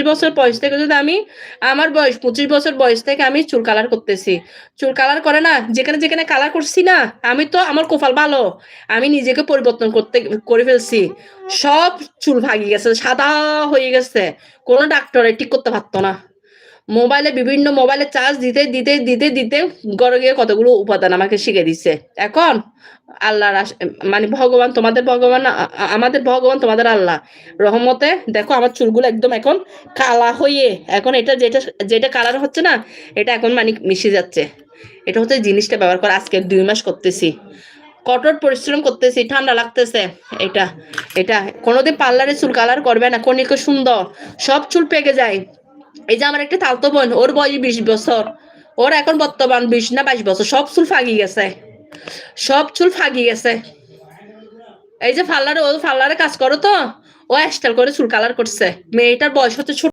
বছর বয়স থেকে যদি আমি আমার বয়স 25 বছর বয়স থেকে আমি চুল কালার করতেছি। চুল কালার করে না যেখানে কালার করছি না, আমি তো আমার কপাল ভালো। আমি নিজেকে পরিবর্তন করে ফেলছি। সব চুল ভাগিয়ে গেছে, সাদা হয়ে গেছে। কোনো ডাক্তারে ঠিক করতে পারত না। মোবাইলে চার্জ দিতে ঘরে গিয়ে কতগুলো উপাদান আমাকে শিখে দিছে। এখন আল্লাহর মানে ভগবান তোমাদের ভগবান আমাদের ভগবান তোমাদের আল্লাহ রহমতে দেখো আমার চুলগুলো একদম এখন কালা হয়ে এখন এটা যেটা কালার হচ্ছে না, এটা এখন মানে মিশে যাচ্ছে। এটা হচ্ছে জিনিসটা ব্যবহার করে আজকে 2 মাস করতেছি। কঠোর পরিশ্রম করতেছি, ঠান্ডা লাগতেছে। এটা এটা কোনোদিন পার্লারে চুল কালার করবে না, কনিকে সুন্দর সব চুল পেকে যায়। এই যে আমার একটা তালতো বোন, ওর বয়স 20 বছর, ওর এখন বর্তমান 20 না 22 বছর, সব চুল ফাগি গেছে, সব চুল ফাগি গেছে। এই যে ও পার্লারে কাজ করো তো, ও স্টাইল করে চুল কালার করছে। মেয়েটার বয়স হচ্ছে ছোট।